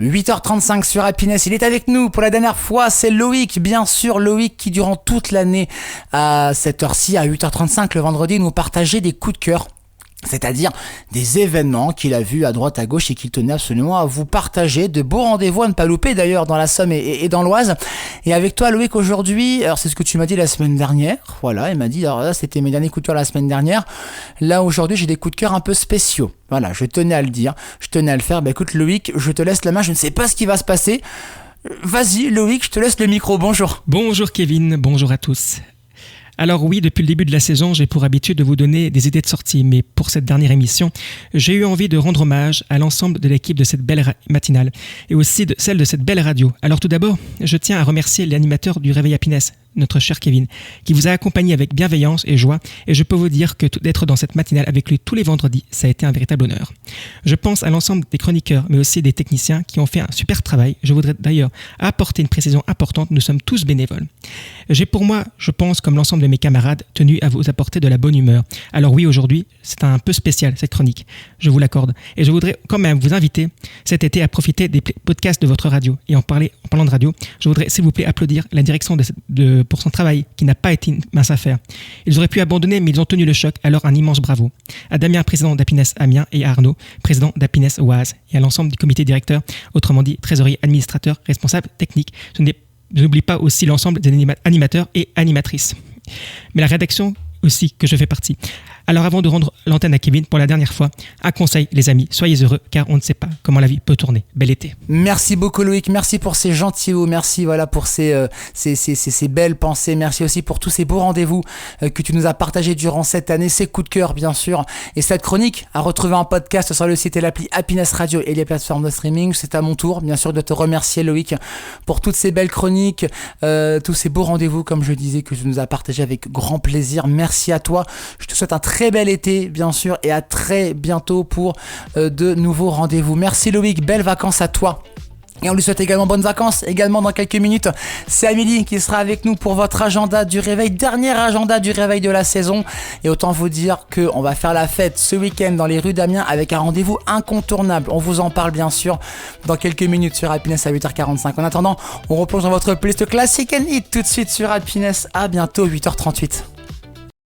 8h35 sur Happiness, il est avec nous pour la dernière fois, c'est Loïc, bien sûr Loïc qui durant toute l'année à cette heure-ci, à 8h35 le vendredi, nous partageait des coups de cœur. C'est-à-dire des événements qu'il a vus à droite à gauche et qu'il tenait absolument à vous partager, de beaux rendez-vous à ne pas louper d'ailleurs dans la Somme et dans l'Oise. Et avec toi Loïc aujourd'hui, alors c'est ce que tu m'as dit la semaine dernière, voilà, il m'a dit, alors là c'était mes derniers coups de cœur la semaine dernière, là aujourd'hui j'ai des coups de cœur un peu spéciaux, voilà, je tenais à le dire, je tenais à le faire, écoute Loïc, je te laisse la main, je ne sais pas ce qui va se passer, vas-y Loïc, je te laisse le micro, bonjour. Bonjour Kevin, bonjour à tous. Alors oui, depuis le début de la saison, j'ai pour habitude de vous donner des idées de sortie, mais pour cette dernière émission, j'ai eu envie de rendre hommage à l'ensemble de l'équipe de cette belle matinale et aussi de celle de cette belle radio. Alors tout d'abord, je tiens à remercier l'animateur du Réveil Happiness, notre cher Kevin, qui vous a accompagné avec bienveillance et joie, et je peux vous dire que d'être dans cette matinale avec lui tous les vendredis, ça a été un véritable honneur. Je pense à l'ensemble des chroniqueurs, mais aussi des techniciens qui ont fait un super travail. Je voudrais d'ailleurs apporter une précision importante, nous sommes tous bénévoles. J'ai pour moi, je pense, comme l'ensemble de mes camarades, tenu à vous apporter de la bonne humeur. Alors oui, aujourd'hui, c'est un peu spécial cette chronique, je vous l'accorde, et je voudrais quand même vous inviter cet été à profiter des podcasts de votre radio. Et en parlant de radio, je voudrais s'il vous plaît applaudir la direction pour son travail qui n'a pas été une mince affaire. Ils auraient pu abandonner, mais ils ont tenu le choc, alors un immense bravo. À Damien, président d'Happiness Amiens, et à Arnaud, président d'Happiness Oise, et à l'ensemble du comité directeur, autrement dit trésorier, administrateur, responsable technique. Je n'oublie pas aussi l'ensemble des animateurs et animatrices. Mais la rédaction aussi, que je fais partie. Alors avant de rendre l'antenne à Kevin pour la dernière fois, un conseil les amis, soyez heureux car on ne sait pas comment la vie peut tourner. Bel été. Merci beaucoup Loïc, merci pour ces gentils mots, merci voilà pour ces belles pensées, merci aussi pour tous ces beaux rendez-vous que tu nous as partagés durant cette année, ces coups de cœur bien sûr, et cette chronique à retrouver en podcast sur le site et l'appli Happiness Radio et les plateformes de streaming. C'est à mon tour bien sûr de te remercier Loïc pour toutes ces belles chroniques, tous ces beaux rendez-vous comme je disais que tu nous as partagés avec grand plaisir. Merci à toi, je te souhaite un très bel été bien sûr et à très bientôt pour de nouveaux rendez-vous. Merci Loïc, belles vacances à toi. Et on lui souhaite également bonnes vacances, également dans quelques minutes. C'est Amélie qui sera avec nous pour votre agenda du réveil, dernier agenda du réveil de la saison. Et autant vous dire qu'on va faire la fête ce week-end dans les rues d'Amiens avec un rendez-vous incontournable. On vous en parle bien sûr dans quelques minutes sur Happiness à 8h45. En attendant, on replonge dans votre playlist classique and hit tout de suite sur Happiness. À bientôt, 8h38.